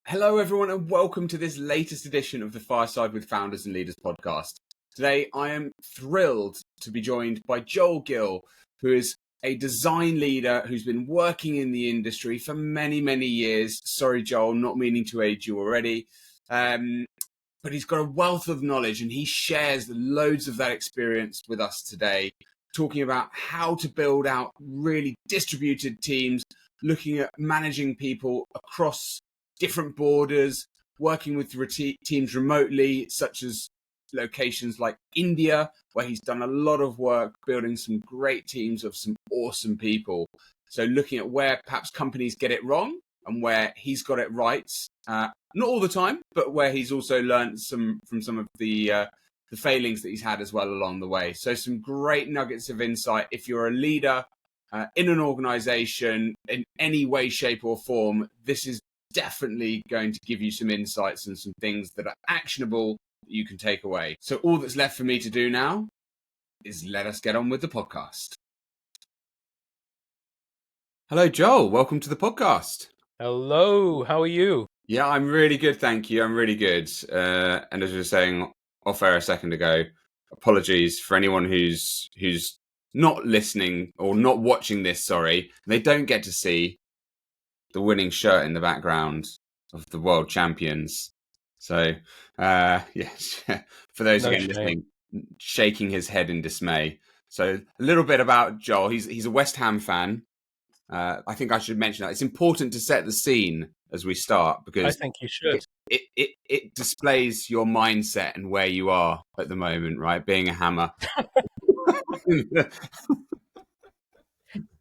Hello, everyone, and welcome to this latest edition of the Fireside with Founders and Leaders podcast. Today, I am thrilled to be joined by Joel Gill, who is a design leader who's been working in the industry for many, many years. Sorry, Joel, not meaning to age you already. But he's got a wealth of knowledge, and he shares loads of that experience with us today, talking about how to build out really distributed teams, looking at managing people across different borders, working with teams remotely, such as locations like India, where he's done a lot of work building some great teams of some awesome people. So looking at where perhaps companies get it wrong and where he's got it right, not all the time, but where he's also learned from some of the failings that he's had as well along the way. So some great nuggets of insight. If you're a leader in an organization in any way, shape or form, this is definitely going to give you some insights and some things that are actionable that you can take away. So all that's left for me to do now is let us get on with the podcast. Hello, Joel. Welcome to the podcast. Hello. How are you? Yeah, I'm really good. Thank you. I'm really good. And as we were saying off air a second ago, apologies for anyone who's not listening or not watching this. Sorry, they don't get to see the winning shirt in the background of the world champions. So, yes, for those again listening, shaking his head in dismay. So, a little bit about Joel. He's a West Ham fan. I think I should mention that it's important to set the scene as we start because I think you should. It displays your mindset and where you are at the moment, right? Being a hammer.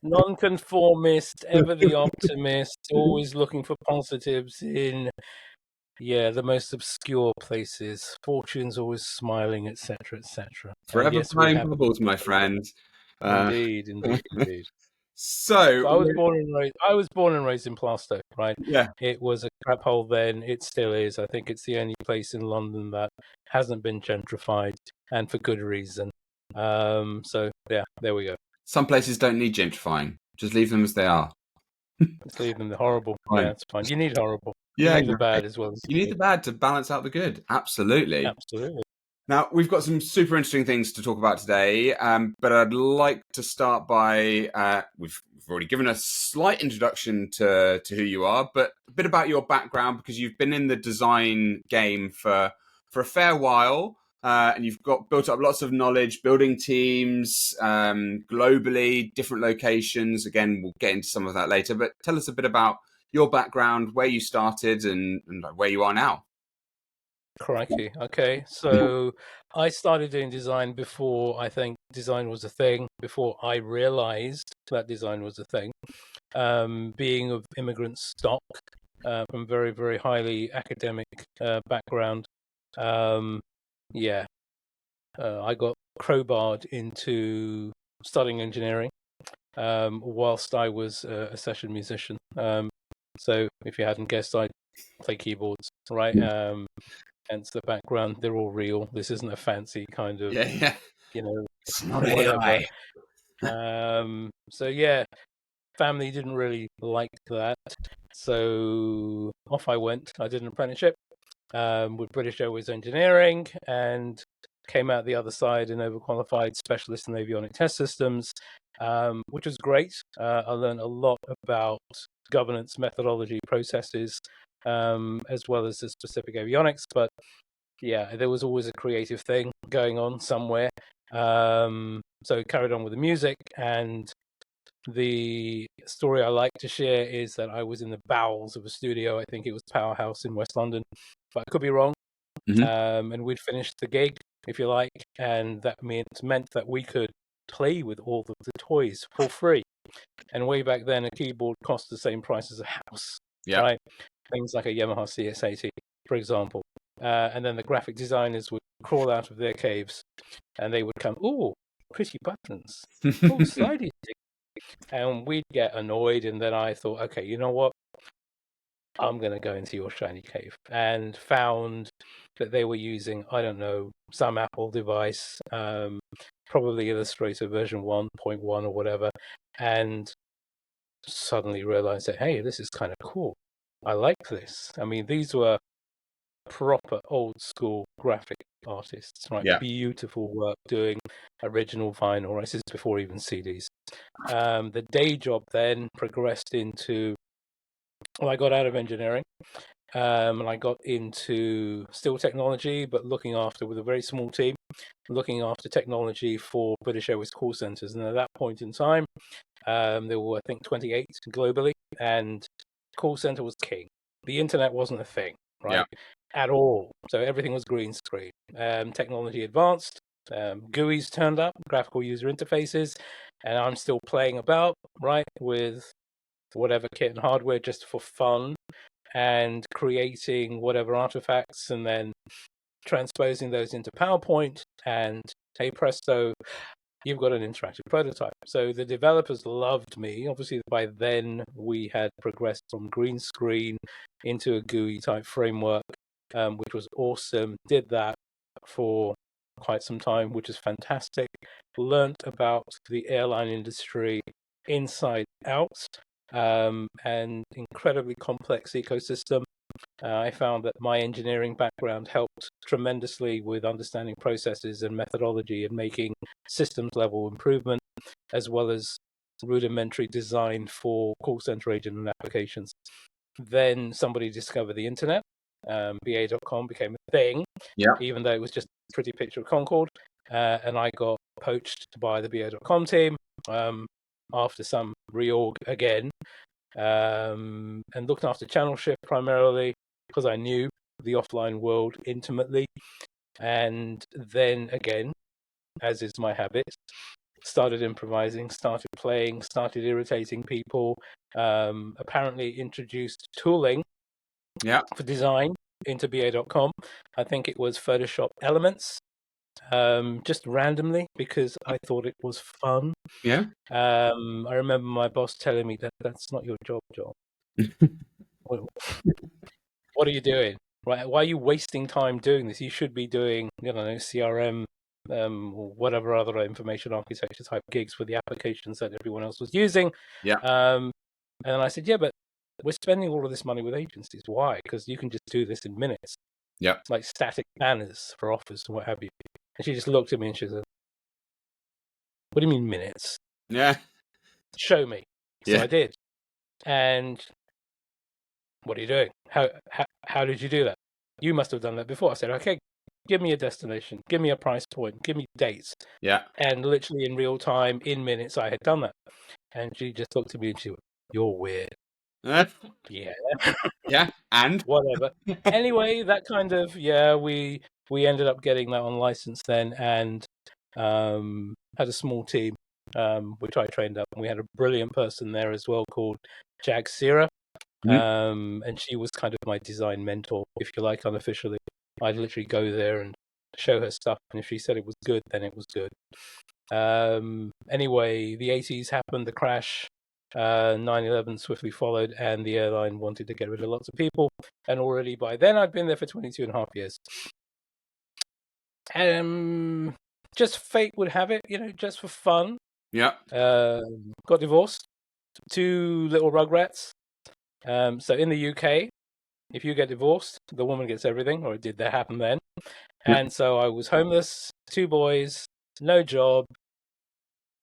Non-conformist, ever the optimist, always looking for positives in, the most obscure places. Fortune's always smiling, etc., etc. Forever blowing bubbles, my friend. Indeed. So I was born and raised in Plaistow, right? Yeah. It was a crap hole then. It still is. I think it's the only place in London that hasn't been gentrified, and for good reason. So yeah, there we go. Some places don't need gentrifying. Just leave them as they are. Let's leave them the horrible. Fine. Yeah, it's fine. You need horrible. Yeah, you need the bad as well. You need the bad to balance out the good. Absolutely. Absolutely. Now, we've got some super interesting things to talk about today, but I'd like to start by, we've already given a slight introduction to who you are, but a bit about your background, because you've been in the design game for a fair while, and you've built up lots of knowledge, building teams globally, different locations. Again, we'll get into some of that later, but tell us a bit about your background, where you started and where you are now. Crikey. Okay. So I started doing design before I think design was a thing, before I realized that design was a thing. Being of immigrant stock, from very, very highly academic background. I got crowbarred into studying engineering whilst I was a session musician. So if you hadn't guessed, I play keyboards, right? Hence the background. They're all real. This isn't a fancy kind of, It's not whatever. Family didn't really like that. So off I went. I did an apprenticeship with British Airways Engineering and came out the other side an overqualified specialist in avionic test systems, which was great. I learned a lot about governance, methodology, processes, as well as the specific avionics. But yeah, there was always a creative thing going on somewhere. So carried on with the music, and the story I like to share is that I was in the bowels of a studio. I think it was Powerhouse in West London, but I could be wrong. Mm-hmm. And we'd finished the gig, if you like, and that meant that we could play with all of the toys for free. And way back then, a keyboard cost the same price as a house, right? Things like a Yamaha CS80, for example. And then the graphic designers would crawl out of their caves, and they would come, "Oh, pretty buttons, oh, slidey stick," and we'd get annoyed. And then I thought, okay, you know what? I'm going to go into your shiny cave, and found that they were using, I don't know, some Apple device, probably Illustrator version 1.1 or whatever, and suddenly realized that, hey, this is kind of cool. I like this. I mean, these were proper old school graphic artists, right? Yeah. Beautiful work doing original vinyl, right? This is before even CDs. The day job then progressed into, well, I got out of engineering. And I got into still technology, but looking after, with a very small team, looking after technology for British Airways call centers. And at that point in time, there were, I think, 28 globally, and call center was king. The internet wasn't a thing, right? Yeah. At all. So everything was green screen. Technology advanced. GUIs turned up, graphical user interfaces, and I'm still playing about, right, with whatever kit and hardware just for fun, and creating whatever artifacts and then transposing those into PowerPoint, and hey presto, you've got an interactive prototype. So the developers loved me. Obviously, by then we had progressed from green screen into a GUI type framework, which was awesome. Did that for quite some time, which is fantastic. Learned about the airline industry inside out, and incredibly complex ecosystem. I found that my engineering background helped tremendously with understanding processes and methodology and making systems level improvement, as well as rudimentary design for call center agent and applications. Then somebody discovered the internet. BA.com became a thing, Yeah. even though it was just a pretty picture of Concord. And I got poached by the BA.com team after some reorg again, and looked after channel shift primarily because I knew the offline world intimately. And then again, as is my habit, started improvising, started playing, started irritating people, apparently introduced tooling Yeah. for design into BA.com. I think it was Photoshop Elements, just randomly because I thought it was fun. Yeah. I remember my boss telling me that that's not your job, Joel. What are you doing? Right? Why are you wasting time doing this? You should be doing, CRM, or whatever other information architecture type gigs for the applications that everyone else was using. Yeah. And I said, yeah, but we're spending all of this money with agencies. Why? Because you can just do this in minutes, Yeah. like static banners for offers and what have you. And she just looked at me and she said, what do you mean minutes? Yeah. Show me. So Yeah. I did. And what are you doing? How did you do that? You must have done that before. I said, okay, give me a destination, give me a price point, give me dates. Yeah. And literally in real time, in minutes, I had done that. And she just looked at me and she went, you're weird. Yeah, Yeah. And whatever. Anyway, that kind of, yeah, we ended up getting that on license then, and had a small team, which I trained up. And we had a brilliant person there as well called Jag Sira. And she was kind of my design mentor, if you like, unofficially. I'd literally go there and show her stuff, and if she said it was good, then it was good. Anyway, the 80s happened, the crash, 9/11 swiftly followed, and the airline wanted to get rid of lots of people. And already by then, I'd been there for 22 and a half years. Just fate would have it, just for fun. Yeah. Got divorced. 2 little rugrats. So in the UK, if you get divorced, the woman gets everything, or it did that happen then. Yeah. And so I was homeless, 2 boys, no job.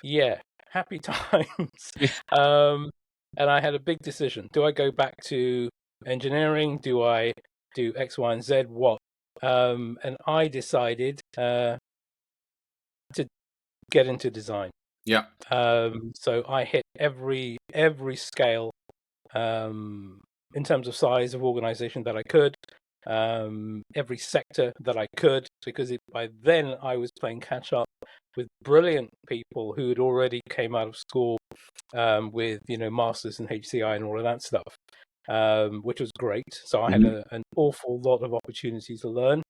Yeah, happy times. And I had a big decision. Do I go back to engineering? Do I do X, Y, and Z? What? And I decided to get into design. Yeah. So I hit every scale, in terms of size of organization that I could, every sector that I could, because by then I was playing catch up with brilliant people who had already came out of school, with masters in HCI and all of that stuff, which was great. So I had an awful lot of opportunities to learn,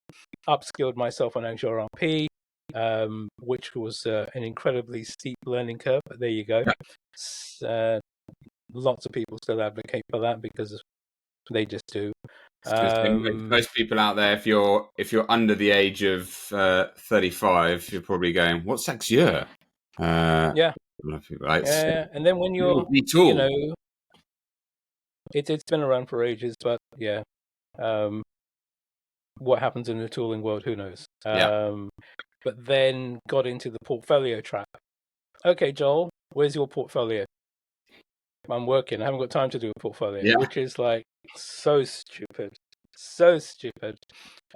upskilled myself on Azure RP, which was an incredibly steep learning curve, but there you go. Lots of people still advocate for that because they just do. Most people out there, if you're under the age of 35, you're probably going, "What's Axure?" Yeah. A lot of people, like, Yeah, and then when you're, tool. It's been around for ages, but yeah. What happens in the tooling world, who knows? But then got into the portfolio trap. Okay, Joel, where's your portfolio? I'm working. I haven't got time to do a portfolio, which is like so stupid. So stupid.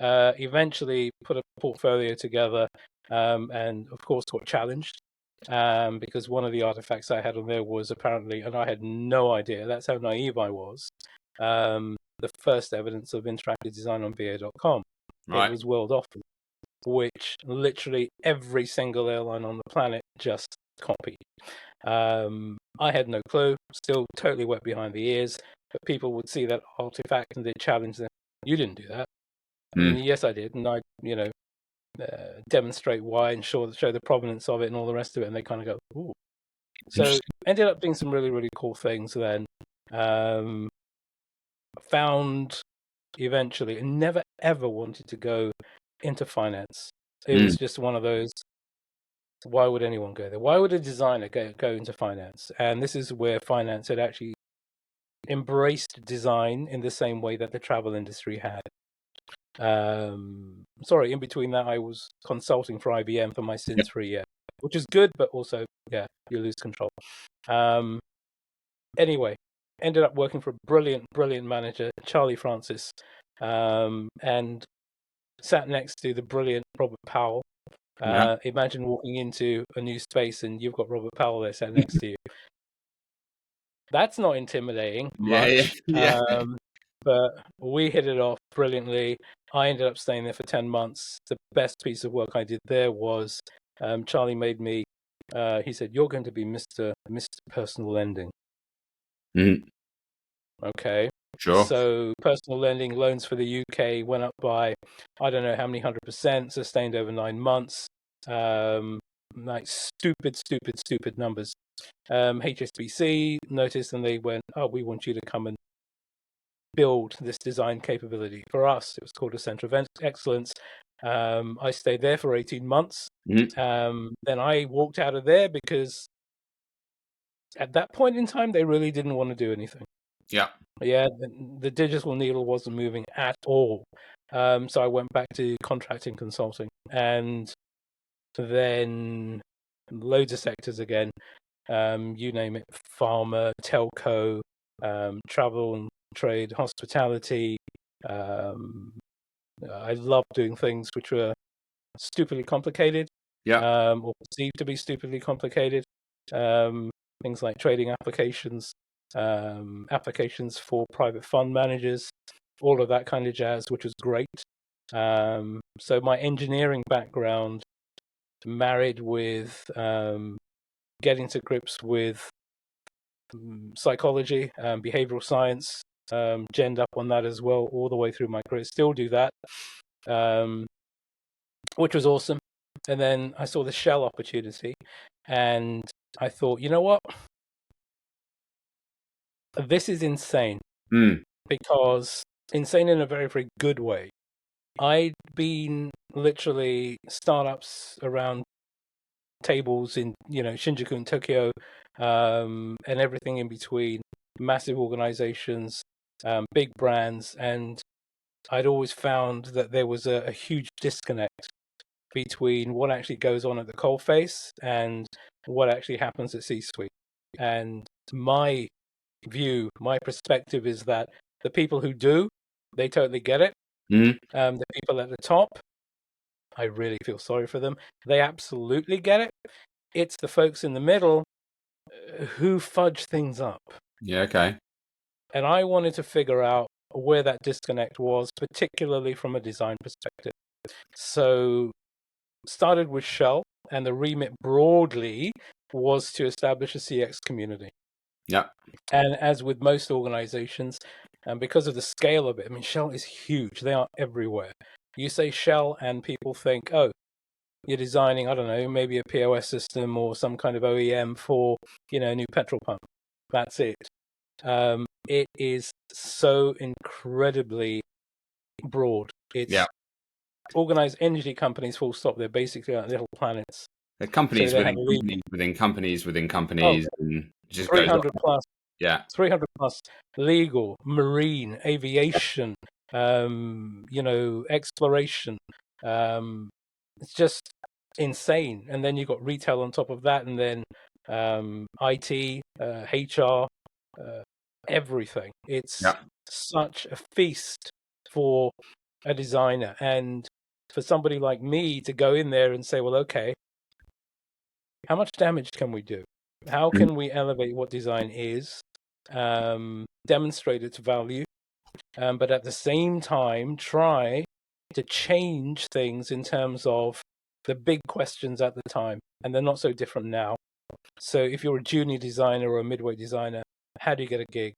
Eventually put a portfolio together, and of course got challenged. Because one of the artifacts I had on there was apparently, and I had no idea, that's how naive I was, the first evidence of interactive design on VA.com. Right. It was World Office, which literally every single airline on the planet just copied. I had no clue, still totally wet behind the ears, but people would see that artifact and they'd challenge them. You didn't do that. Yes, I did. And I, demonstrate why and show the provenance of it and all the rest of it. And they kind of go, ooh. So ended up doing some really, really cool things then. Found eventually and never ever wanted to go into finance. It was just one of those, why would anyone go there? Why would a designer go into finance? And this is where finance had actually embraced design in the same way that the travel industry had. In between that, I was consulting for IBM for my sins for a year, which is good, but also, you lose control. Anyway, ended up working for a brilliant, brilliant manager, Charlie Francis, and sat next to the brilliant Robert Powell. Imagine walking into a new space and you've got Robert Powell there sat next to you. That's not intimidating much. But we hit it off brilliantly. I ended up staying there for 10 months. The best piece of work I did there was Charlie made me, he said, you're going to be Mr. Personal Lending. Okay. Sure. So personal lending loans for the UK went up by, I don't know how many 100%, sustained over 9 months. Like stupid numbers. HSBC noticed and they went, oh, we want you to come and build this design capability. For us, it was called a Center of Excellence. I stayed there for 18 months. Then I walked out of there because at that point in time, they really didn't want to do anything. The digital needle wasn't moving at all. So I went back to contracting consulting and then loads of sectors again. You name it, pharma, telco, travel and trade, hospitality. I love doing things which were stupidly complicated, or perceived to be stupidly complicated. Things like trading applications, applications for private fund managers, all of that kind of jazz, which was great. So my engineering background married with getting to grips with psychology, behavioral science, genned up on that as well all the way through my career. Still do that, which was awesome. And then I saw the Shell opportunity and I thought, you know what? This is insane. Because insane in a very, very good way. I'd been literally startups around tables in, Shinjuku and Tokyo, and everything in between, massive organizations, big brands, and I'd always found that there was a huge disconnect between what actually goes on at the coalface and what actually happens at C-suite. And my view, my perspective is that the people who do, they totally get it. The people at the top, I really feel sorry for them. They absolutely get it. It's the folks in the middle who fudge things up. Okay. And I wanted to figure out where that disconnect was, particularly from a design perspective. So started with Shell, and the remit broadly was to establish a CX community. And as with most organizations, and because of the scale of it, I mean, Shell is huge. They are everywhere. You say Shell and people think, oh, you're designing, I don't know, maybe a POS system or some kind of OEM for, a new petrol pump. That's it. It is so incredibly broad. It's organized energy companies, full stop. They're basically like little planets. They're companies within companies within companies within companies. And it just 300 plus. Yeah. 300 plus, legal, marine, aviation, exploration. It's just insane. And then you've got retail on top of that, and then IT, HR, everything. It's Yeah. such a feast for a designer. And for somebody like me to go in there and say, well, okay, how much damage can we do? How can we elevate what design is, demonstrate its value, but at the same time try to change things in terms of the big questions at the time, and they're not so different now. So if you're a junior designer or a midweight designer, how do you get a gig,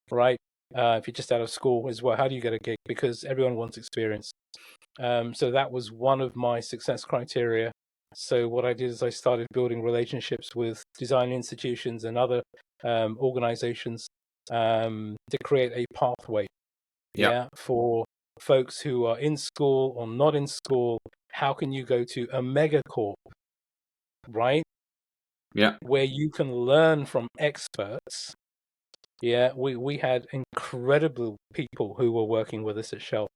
right? If you're just out of school as well, how do you get a gig? Because everyone wants experience. So that was one of my success criteria. So what I did is I started building relationships with design institutions and other organizations to create a pathway, for folks who are in school or not in school. How can you go to a megacorp, right? Yeah. Where you can learn from experts. Yeah, we had incredible people who were working with us at Shell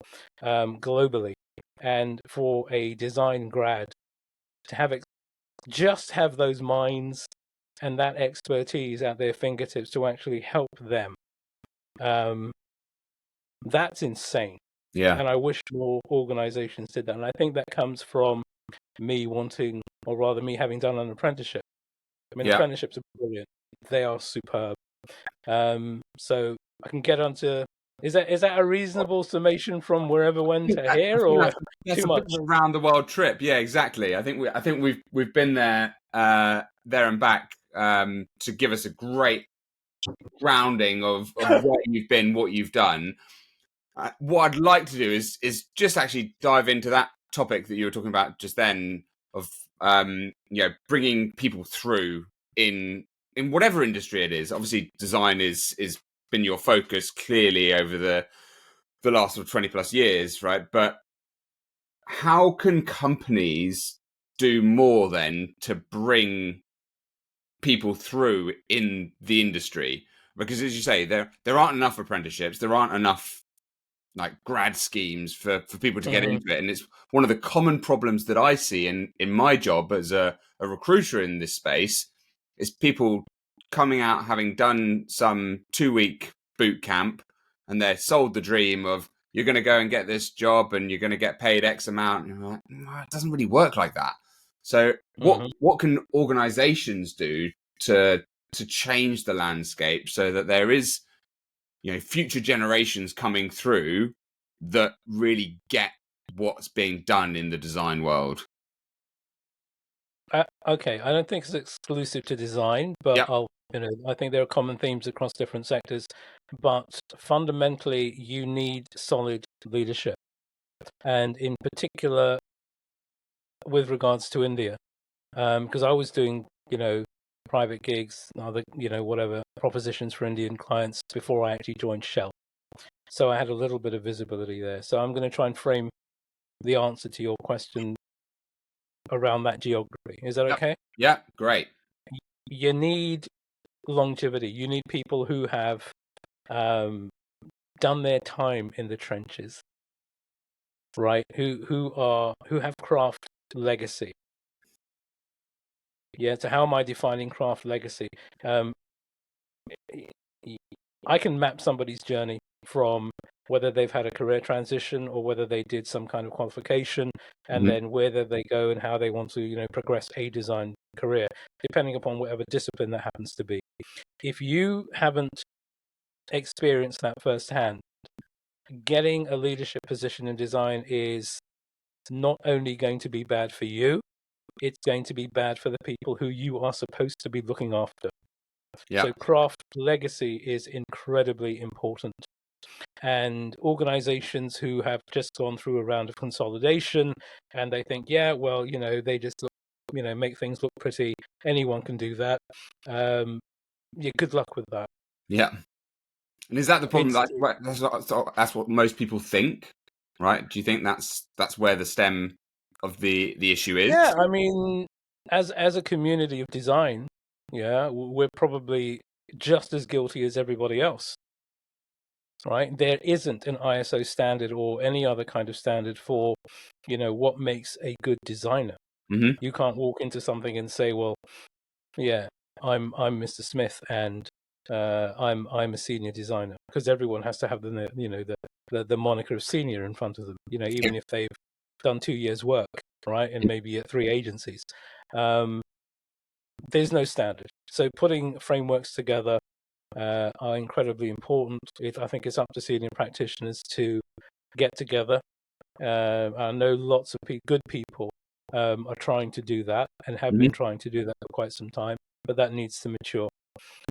globally. And for a design grad to just have those minds and that expertise at their fingertips to actually help them, that's insane. Yeah. And I wish more organizations did that. And I think that comes from me wanting, or rather me having done an apprenticeship. I mean, Yeah. apprenticeships are brilliant. They are superb. So I can get onto. Is that a reasonable summation from wherever when to here, or That's too a bit much? of a round the world trip. Yeah, exactly. I think we've been there and back to give us a great grounding of where you've been, what you've done. What I'd like to do is just actually dive into that topic that you were talking about just then of bringing people through in whatever industry it is. Obviously, design is been your focus clearly over the last 20 plus years, right? But how can companies do more then to bring people through in the industry? Because as you say, there aren't enough apprenticeships, there aren't enough like grad schemes for people to get into it. And it's one of the common problems that I see in my job as a recruiter in this space is people coming out having done some 2-week boot camp and they're sold the dream of you're going to go and get this job and you're going to get paid X amount. And you're like, no, it doesn't really work like that. So what can organizations do to change the landscape so that there is future generations coming through that really get what's being done in the design world? Okay, I don't think it's exclusive to design, but Yeah. I think there are common themes across different sectors. But fundamentally, you need solid leadership, and in particular, with regards to India, because I was doing, private gigs, other, whatever propositions for Indian clients before I actually joined Shell. So I had a little bit of visibility there. So I'm going to try and frame the answer to your question around that geography. Is that okay? Yeah, great. You need longevity. You need people who have done their time in the trenches, right? Who have craft legacy. Yeah. So how am I defining craft legacy? I can map somebody's journey from whether they've had a career transition or whether they did some kind of qualification, and then whether they go and how they want to, progress a design career, depending upon whatever discipline that happens to be. If you haven't experienced that firsthand, getting a leadership position in design is not only going to be bad for you, it's going to be bad for the people who you are supposed to be looking after. Yeah. So craft legacy is incredibly important. And organizations who have just gone through a round of consolidation and they think, yeah, well, they just look, make things look pretty. Anyone can do that. Yeah, good luck with that. Yeah. And is that the problem? It's, That's what most people think, right? Do you think that's where the stem of the issue is? yeah, I mean, as a community of design, yeah, we're probably just as guilty as everybody else, right? There isn't an ISO standard or any other kind of standard for, what makes a good designer. Mm-hmm. You can't walk into something and say, well, yeah, I'm Mr. Smith and I'm a senior designer, because everyone has to have the moniker of senior in front of them, even if they've done 2 years work, right, and maybe at 3 agencies. There's no standard. So putting frameworks together are incredibly important. I think it's up to senior practitioners to get together. I know lots of good people are trying to do that and have been trying to do that for quite some time, but that needs to mature.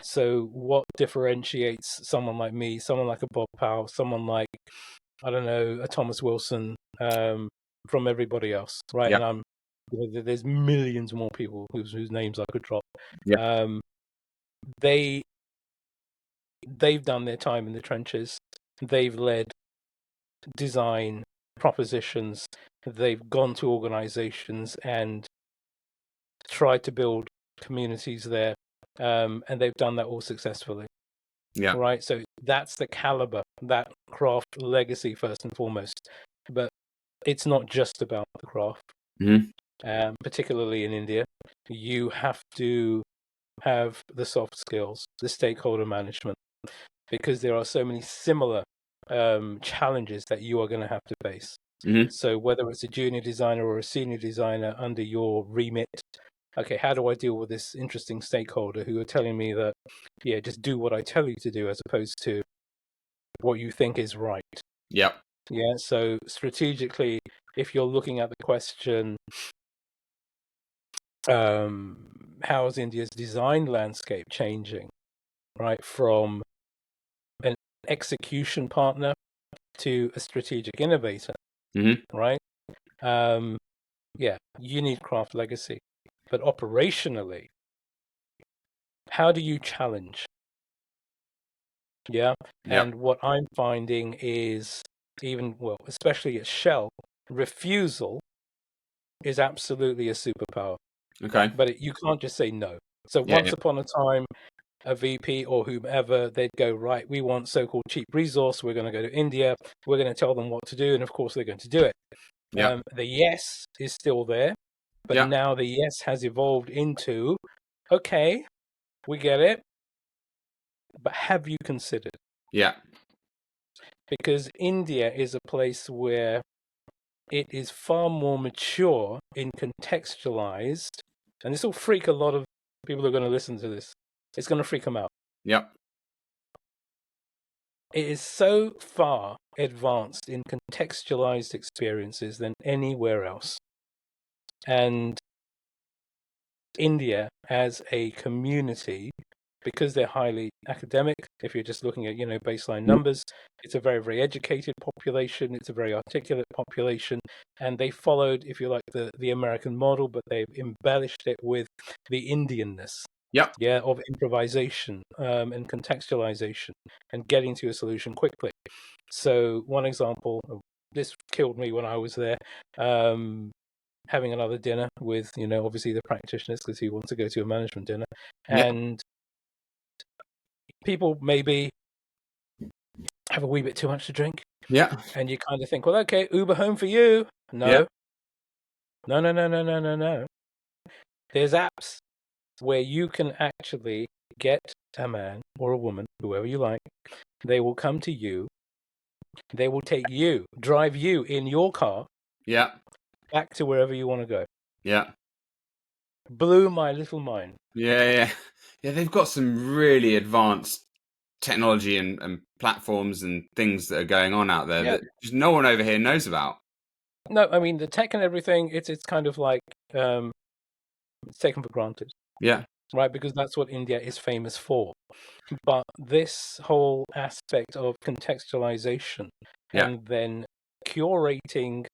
So what differentiates someone like me, someone like a Bob Powell, someone like, I don't know, a Thomas Wilson, from everybody else, right? Yeah. And there's millions more people whose names I could drop. Yeah. They've done their time in the trenches. They've led design propositions. They've gone to organizations and tried to build communities there, and they've done that all successfully. Yeah. Right. So that's the caliber, that craft legacy first and foremost. But it's not just about the craft. Particularly in India, you have to have the soft skills, the stakeholder management, because there are so many similar challenges that you are going to have to face. So whether it's a junior designer or a senior designer under your remit, okay, how do I deal with this interesting stakeholder who are telling me that, yeah, just do what I tell you to do as opposed to what you think is right? Yeah. Yeah. So strategically, if you're looking at the question, how is India's design landscape changing, right, from an execution partner to a strategic innovator, right? Yeah, you need craft legacy, but operationally, how do you challenge? Yeah, and what I'm finding is especially at Shell, refusal is absolutely a superpower. Okay. But you can't just say no. So once upon a time, a VP or whomever, they'd go, right, we want so-called cheap resource. We're going to go to India. We're going to tell them what to do. And of course, they're going to do it. Yeah. The yes is still there. But now the yes has evolved into, okay, we get it. But have you considered? Yeah. Because India is a place where it is far more mature in contextualized. And this will freak a lot of people who are going to listen to this. It's going to freak them out. Yeah. It is so far advanced in contextualized experiences than anywhere else. And India as a community, because they're highly academic, if you're just looking at, baseline numbers, it's a very, very educated population. It's a very articulate population. And they followed, if you like, the American model, but they've embellished it with the Indianness. Of improvisation and contextualization and getting to a solution quickly. So one example, this killed me when I was there, having another dinner with, obviously the practitioners, because he wants to go to a management dinner. And people maybe have a wee bit too much to drink. Yeah. And you kind of think, well, okay, Uber home for you. No. No. There's apps where you can actually get a man or a woman, whoever you like. They will come to you. They will take you, drive you in your car. Back to wherever you want to go. Blew my little mind. Yeah. They've got some really advanced technology and platforms and things that are going on out there that just no one over here knows about. No, I mean the tech and everything. It's kind of like it's taken for granted. Right, because that's what India is famous for. But this whole aspect of contextualization and then curating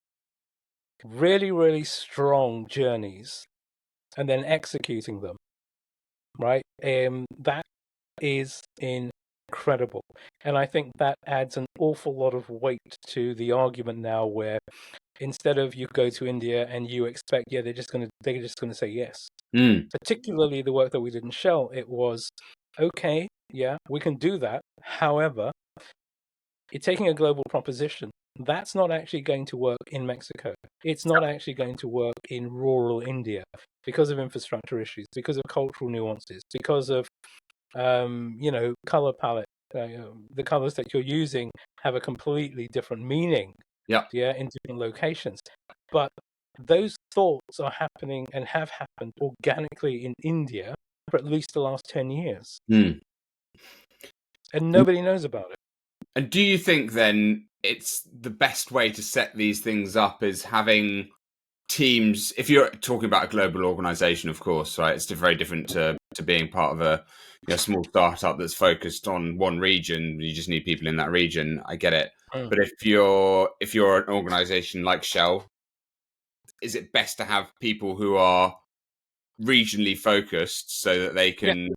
really, really strong journeys and then executing them, right? That is incredible. And I think that adds an awful lot of weight to the argument now where instead of you go to India and you expect, they're just gonna say yes. Particularly the work that we did in Shell, it was, okay, Yeah, we can do that. However, you're taking a global proposition. That's not actually going to work in Mexico. It's not actually going to work in rural India because of infrastructure issues, because of cultural nuances, because of color palette. The colors that you're using have a completely different meaning, Yeah. yeah, in different locations. But those thoughts are happening and have happened organically in India for at least the last 10 years. Mm. And nobody knows about it. And do you think then it's the best way to set these things up is having teams? If you're talking about a global organization, of course, right, it's very different to being part of a small startup that's focused on one region. You just need people in that region. I get it. Mm. But if you're an organization like Shell, is it best to have people who are regionally focused so that they Yeah, can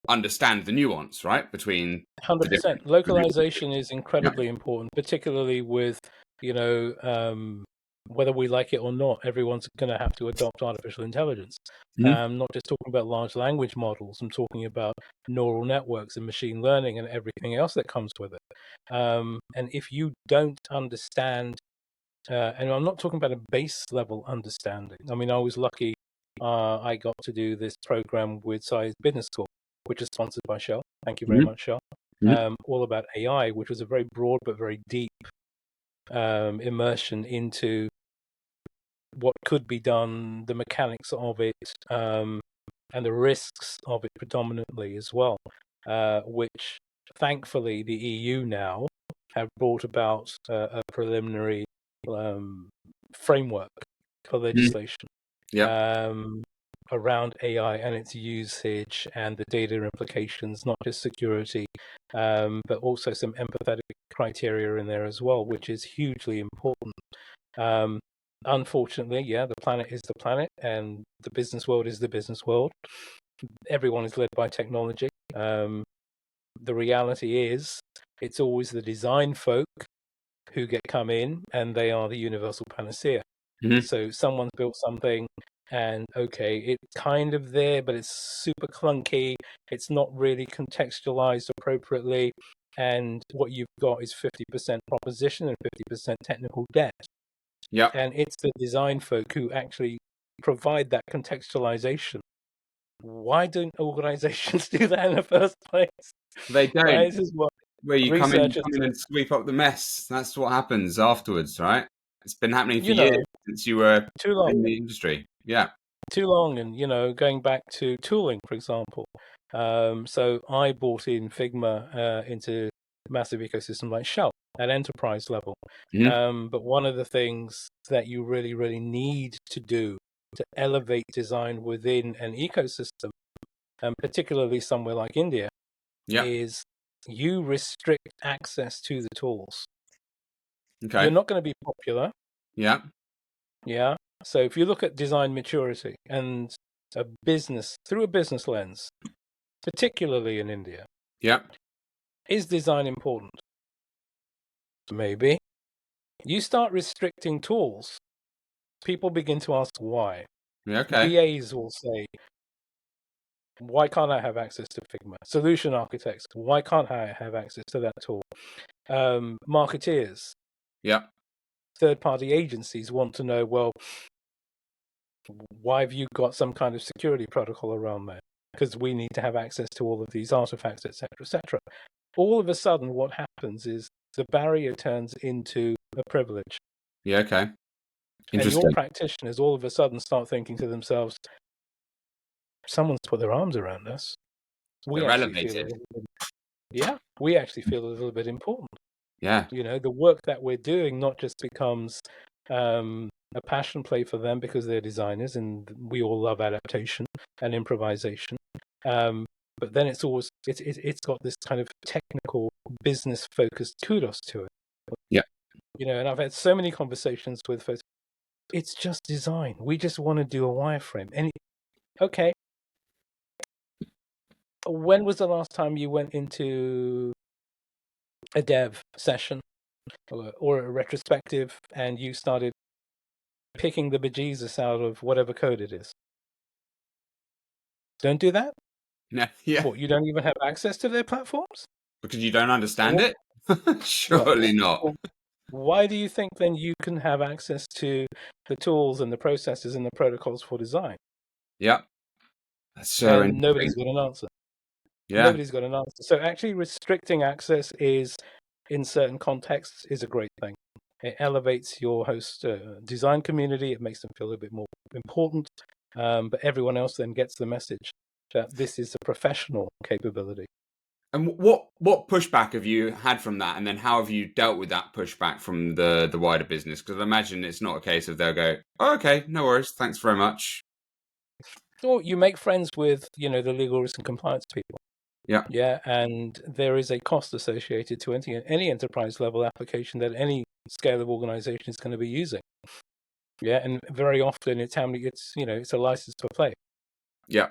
understand the nuance, right, between the 100%. different. Localization is Yeah. incredibly important, particularly with, you know, whether we like it or not, everyone's going to have to adopt artificial intelligence. Mhm. Not just talking about large language models, I'm talking about neural networks and machine learning and everything else that comes with it. And if you don't understand, and I'm not talking about a base level understanding. I mean, I was lucky. I got to do this program with Science Business School, which is sponsored by Shell. Thank you very Mhm. much, Shell. Mhm. All about AI, which was a very broad but very deep immersion into what could be done, the mechanics of it, and the risks of it predominantly as well, which thankfully the EU now have brought about a preliminary framework for Mhm. legislation Yeah. um, around AI and its usage and the data implications, not just security, but also some empathetic criteria in there as well, which is hugely important. Um, Unfortunately, yeah, the planet is the planet and the business world is the business world. Everyone is led by technology. The reality is, it's always the design folk who come in and they are the universal panacea. Mhm. So someone's built something and okay, it's kind of there, but it's super clunky. It's not really contextualized appropriately. And what you've got is 50% proposition and 50% technical debt. Yeah. And it's the design folk who actually provide that contextualization. Why don't organizations do that in the first place? They Right? don't. This is what Where you researchers, come in and sweep up the mess. That's what happens afterwards, right? It's been happening for you years know, since you were too long. in the industry. Yeah. Too long, and going back to tooling, for example. So I bought in Figma into massive ecosystem like Shell at enterprise level. Mhm. But one of the things that you really, really need to do to elevate design within an ecosystem, and particularly somewhere like India, Yeah. is you restrict access to the tools. You're Okay. not going to be popular, Yeah. yeah. So if you look at design maturity and a business through a business lens, particularly in India, Yeah. is design important? Maybe. You start restricting tools, people begin to ask why. Yeah. Okay. BAs will say, why can't I have access to Figma? Solution architects, why can't I have access to that tool? Marketeers, Yeah. third party agencies want to know, well, why have you got some kind of security protocol around there? Because we need to have access to all of these artifacts, etc., etc. All of a sudden, what happens is the barrier turns into a privilege. Yeah. Okay. And your Interesting. practitioners all of a sudden start thinking to themselves, someone's put their arms around us. We They're actually feel a elevated. little bit, yeah, we actually feel a little bit important. Yeah. The work that we're doing not just becomes a passion play for them because they're designers and we all love adaptation and improvisation. But then it's got this kind of technical business focused kudos to it. Yeah. And I've had so many conversations with folks. It's just design. We just want to do a wireframe. And okay, when was the last time you went into a dev session or a retrospective and you started picking the bejesus out of whatever code it is? Don't do that. No, yeah, What, you don't even have access to their platforms? because you don't understand Or, it. well, Surely not. or why do you think then you can have access to the tools and the processes and the protocols for design? Yeah, that's so And interesting. nobody's got an answer. Yeah, Nobody's got an answer. So actually restricting access is, in certain contexts, is a great thing. It elevates your host design community. It makes them feel a bit more important. But everyone else then gets the message that this is a professional capability. and what pushback have you had from that, and then how have you dealt with that pushback from the wider business? Because I imagine it's not a case of they'll go, oh, okay, no worries, thanks very much. Or you make friends with, the legal risk and compliance people. Yeah, Yeah, and there is a cost associated to any enterprise level application that any scale of organization is going to be using. Yeah, and very often it's it's a license to play, yeah,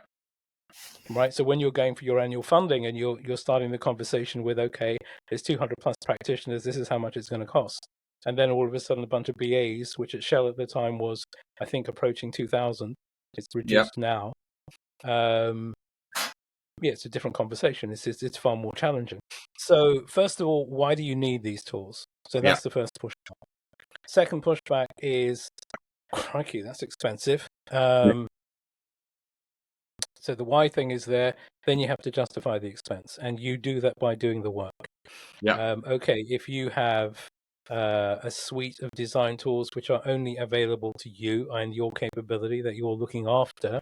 right? So when you're going for your annual funding and you're starting the conversation with, okay, there's 200 plus practitioners, this is how much it's going to cost, and then all of a sudden a bunch of BAs, which at Shell at the time was, I think, approaching 2,000. It's yeah, reduced now. Um, yeah, it's a different conversation. It's far more challenging. So first of all, why do you need these tools? So yeah, that's the first pushback. Second pushback is, crikey, that's expensive. yeah, So the why thing is there, then you have to justify the expense, and you do that by doing the work. yeah, Okay, if you have a suite of design tools which are only available to you and your capability that you're looking after,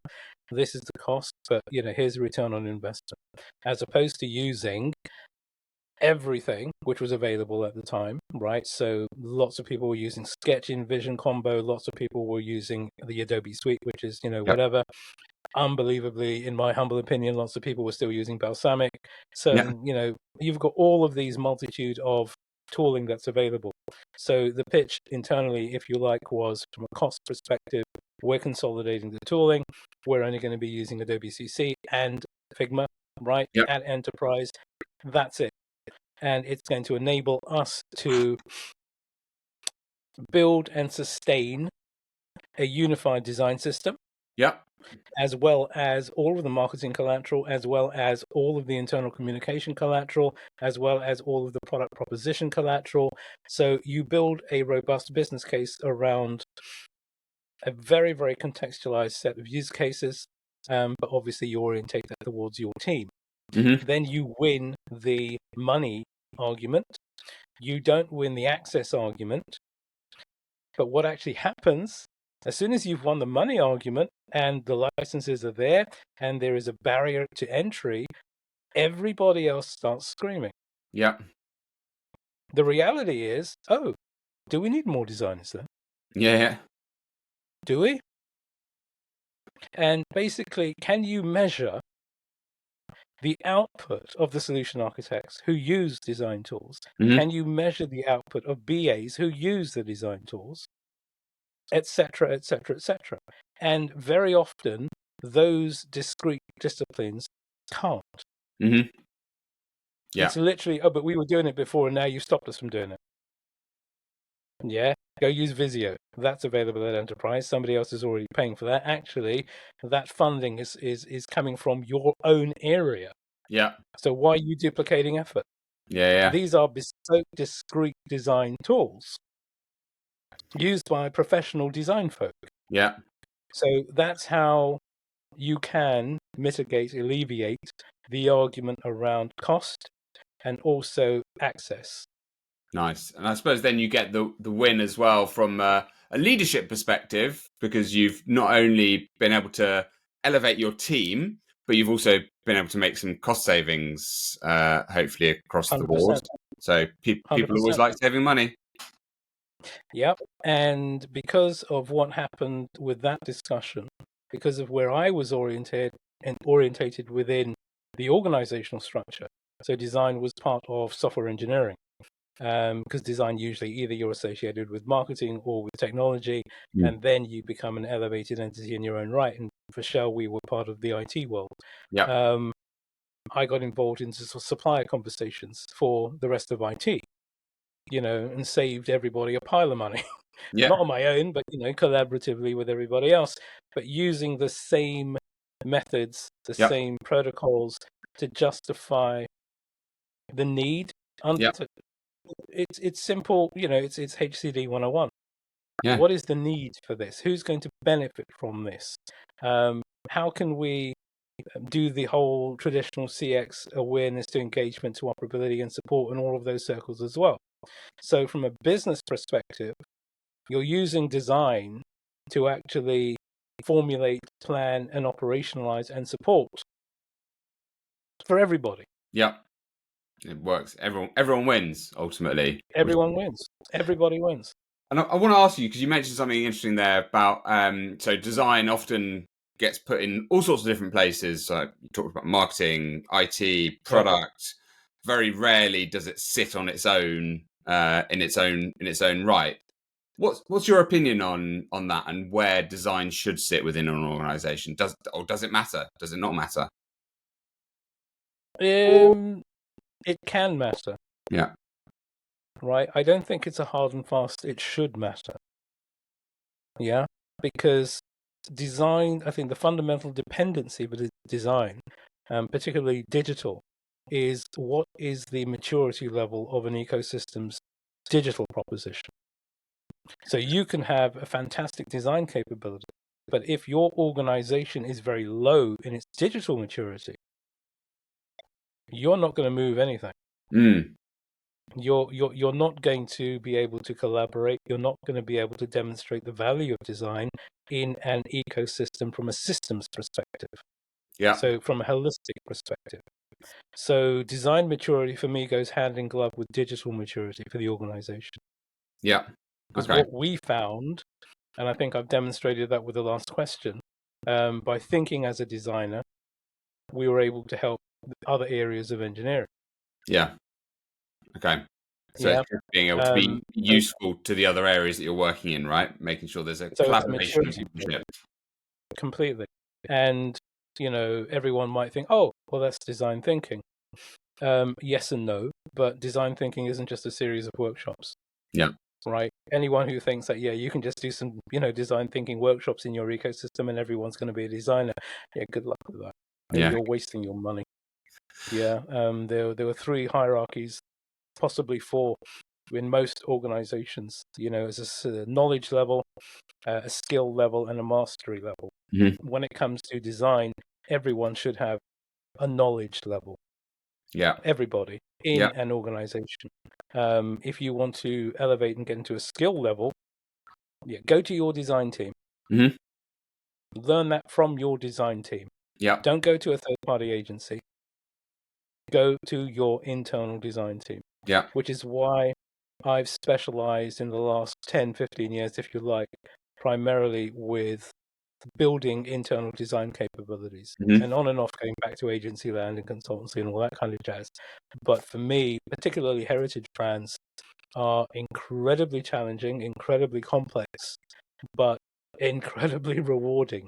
this is the cost, but here's a return on investment, as opposed to using everything which was available at the time, right? So lots of people were using Sketch in Vision Combo, lots of people were using the Adobe Suite, which is yeah, whatever. Unbelievably, in my humble opinion, lots of people were still using Balsamic. yeah, Certain, you've got all of these multitude of tooling that's available. So the pitch internally, if you like, was from a cost perspective, we're consolidating the tooling. We're only going to be using Adobe CC and Figma, right? yeah, At enterprise. That's it. And it's going to enable us to build and sustain a unified design system, yeah, as well as all of the marketing collateral, as well as all of the internal communication collateral, as well as all of the product proposition collateral. So you build a robust business case around a very, very contextualized set of use cases, but obviously you orientate that towards your team. mm-hmm. Then you win the money argument. You don't win the access argument. But what actually happens, as soon as you've won the money argument and the licenses are there and there is a barrier to entry, everybody else starts screaming. Yeah, The reality is, oh, do we need more designers then? yeah, yeah, Do we? And basically, can you measure the output of the solution architects who use design tools? mm-hmm. Can you measure the output of BAs who use the design tools? Etc., etc., etc. And very often, those discrete disciplines can't. Mm-hmm. Yeah, It's literally, oh, but we were doing it before and now you've stopped us from doing it. Yeah, go use Visio. That's available at enterprise. Somebody else is already paying for that. Actually, that funding is coming from your own area. yeah, So why are you duplicating effort? yeah, yeah, These are bespoke, discrete design tools used by professional design folk. yeah. So that's how you can mitigate, alleviate the argument around cost and also access. Nice. And I suppose then you get the win as well from a leadership perspective, because you've not only been able to elevate your team, but you've also been able to make some cost savings, hopefully across the board. 100%. So people always 100%. like saving money. Yep. And because of what happened with that discussion, because of where I was orientated within the organizational structure, so design was part of software engineering. Because design usually either you're associated with marketing or with technology, Mm. and then you become an elevated entity in your own right. And for Shell, we were part of the IT world. Yeah, Um, I got involved in supplier conversations for the rest of IT, and saved everybody a pile of money. yeah, Not on my own, but collaboratively with everybody else, but using the same methods, the Yep. same protocols to justify the need. Yep. It's simple, it's HCD 101. Yeah. What is the need for this? Who's going to benefit from this? How can we do the whole traditional CX awareness to engagement to operability and support and all of those circles as well? So from a business perspective, you're using design to actually formulate, plan, and operationalize and support for everybody. Yep. It works. Everyone wins ultimately. Everyone wins. Everybody wins. And I want to ask you, because you mentioned something interesting there about so design often gets put in all sorts of different places. So you talked about marketing, IT, product. Very rarely does it sit on its own in its own right. What's your opinion on that, and where design should sit within an organization? Does it matter? Does it not matter? It can matter. Yeah. Right? I don't think it's a hard and fast, it should matter. Yeah? Because design, I think the fundamental dependency with design, particularly digital, is what is the maturity level of an ecosystem's digital proposition. So you can have a fantastic design capability, but if your organization is very low in its digital maturity, you're not going to move anything. Mm. You're not going to be able to collaborate. You're not going to be able to demonstrate the value of design in an ecosystem from a systems perspective. Yeah. So from a holistic perspective. So design maturity for me goes hand in glove with digital maturity for the organization. Yeah. Because Okay. what we found, and I think I've demonstrated that with the last question, by thinking as a designer, we were able to help other areas of engineering. Yeah. Okay. So Yeah. it's just being able to be useful to the other areas that you're working in, right? Making sure there's a collaboration and partnership. Completely. And, everyone might think, oh, well, that's design thinking. Yes and no, but design thinking isn't just a series of workshops. Yeah. Right? Anyone who thinks that, you can just do some, design thinking workshops in your ecosystem and everyone's going to be a designer. Yeah, good luck with that. Yeah. You're wasting your money. Yeah. There were 3 hierarchies, possibly 4, in most organizations. As a knowledge level, a skill level, and a mastery level. Mm-hmm. When it comes to design, everyone should have a knowledge level. Yeah. Everybody in an organization. If you want to elevate and get into a skill level, go to your design team. Mm-hmm. Learn that from your design team. Yeah. Don't go to a third-party agency. Go to your internal design team. Yeah. Which is why I've specialized in the last 10, 15 years, if you like, primarily with building internal design capabilities, and on and off going back to agency land and consultancy and all that kind of jazz. But for me, particularly heritage brands are incredibly challenging, incredibly complex, but incredibly rewarding,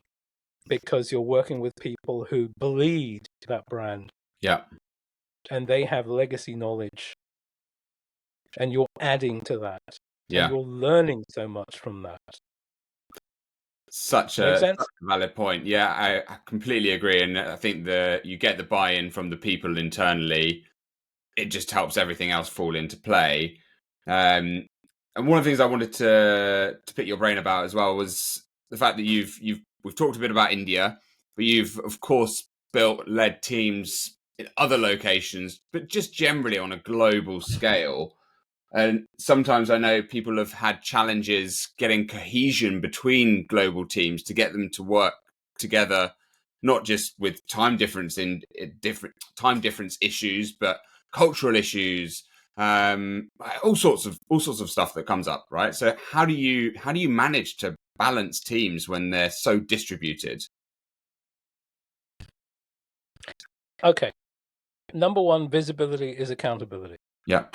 because you're working with people who bleed that brand. Yeah. And they have legacy knowledge, and you're adding to that. Yeah. And you're learning so much from that. Such a valid point. Yeah, I completely agree, and I think you get the buy-in from the people internally. It just helps everything else fall into play. And one of the things I wanted to pick your brain about as well was the fact that we've talked a bit about India, but you've of course led teams in other locations, but just generally on a global scale. And sometimes I know people have had challenges getting cohesion between global teams to get them to work together, not just with time difference in different time difference issues, but cultural issues, all sorts of stuff that comes up, right? So how do you manage to balance teams when they're so distributed? Okay. Number 1, visibility is accountability. Yeah.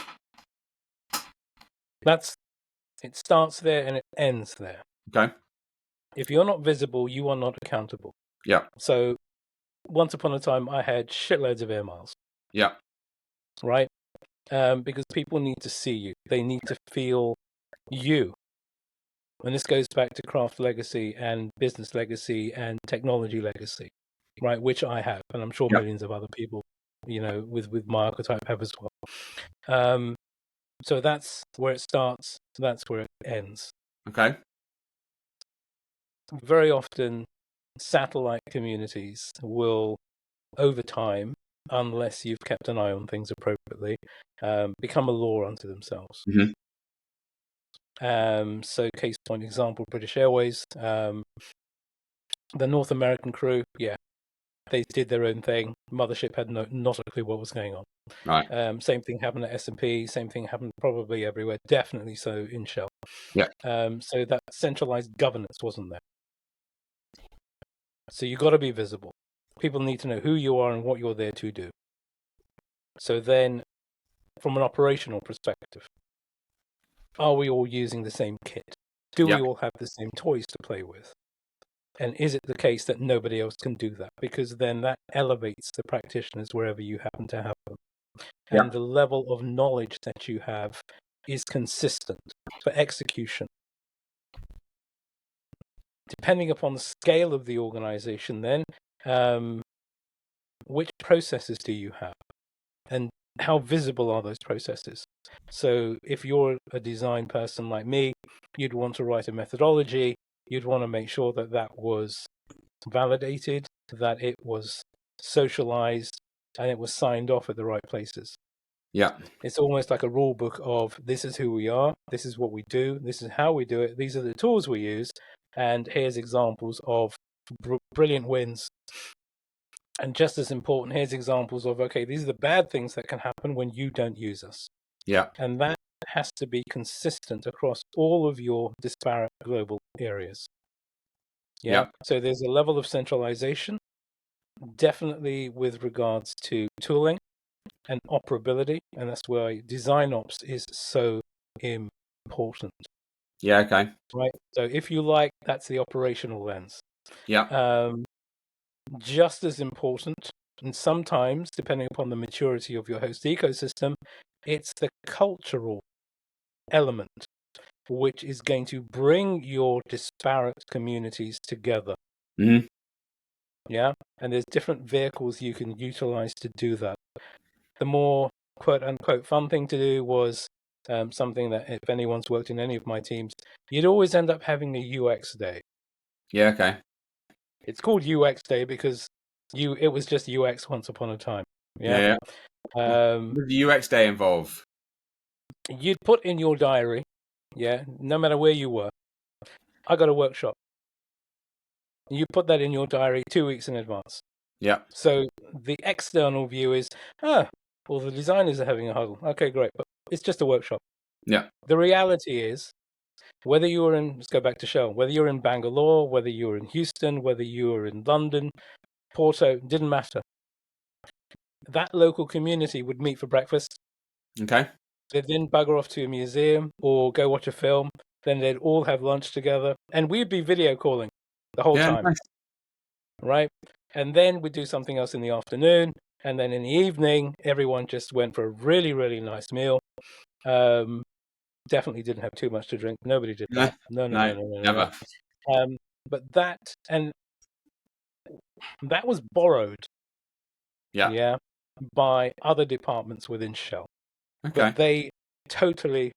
It starts there and it ends there. Okay. If you're not visible, you are not accountable. Yeah. So once upon a time, I had shitloads of air miles. Yeah. Right? Because people need to see you. They need to feel you. And this goes back to craft legacy and business legacy and technology legacy. right? Which I have, and I'm sure millions of other people, with my archetype have as well. So that's where it starts. That's where it ends. Okay. Very often, satellite communities will, over time, unless you've kept an eye on things appropriately, become a law unto themselves. Mm-hmm. So, case point example, British Airways, the North American crew, they did their own thing. Mothership had not a clue what was going on. Right. Same thing happened at S&P. Same thing happened probably everywhere. Definitely so in Shell. Yeah. So that centralized governance wasn't there. So you got to be visible. People need to know who you are and what you're there to do. So then, from an operational perspective, are we all using the same kit? Do we all have the same toys to play with? And is it the case that nobody else can do that? Because then that elevates the practitioners wherever you happen to have them. And the level of knowledge that you have is consistent for execution. Depending upon the scale of the organization, then, which processes do you have? And how visible are those processes? So if you're a design person like me, you'd want to write a methodology. You'd want to make sure that that was validated, that it was socialized, and it was signed off at the right places. Yeah. It's almost like a rule book of this is who we are, this is what we do, this is how we do it, these are the tools we use, and here's examples of brilliant wins. And just as important, here's examples of, okay, these are the bad things that can happen when you don't use us. Yeah. And that has to be consistent across all of your disparate global areas. Yeah. So there's a level of centralization, definitely with regards to tooling and operability. And that's why design ops is so important. Yeah. Okay. Right. So if you like, that's the operational lens. Yeah. Just as important, and sometimes, depending upon the maturity of your host ecosystem, it's the cultural element which is going to bring your disparate communities together. Mm-hmm. Yeah, and there's different vehicles you can utilize to do that. The more quote unquote fun thing to do was something that, if anyone's worked in any of my teams, you'd always end up having a UX day. Yeah. Okay. It's called UX day because it was just UX once upon a time. Yeah. What did the UX day involve? You'd put in your diary, no matter where you were, I got a workshop. You put that in your diary 2 weeks in advance. Yeah. So the external view is, well, the designers are having a huddle. Okay, great, but it's just a workshop. Yeah. The reality is, whether you were in, let's go back to Shell, whether you're in Bangalore, whether you were in Houston, whether you were in London, Porto, didn't matter. That local community would meet for breakfast. Okay. They'd then bugger off to a museum or go watch a film. Then they'd all have lunch together, and we'd be video calling the whole time. Nice. Right? And then we'd do something else in the afternoon, and then in the evening, everyone just went for a really, really nice meal. Definitely didn't have too much to drink. Nobody did that. No. Never. But that was borrowed. Yeah. By other departments within Shell. Okay. But they totally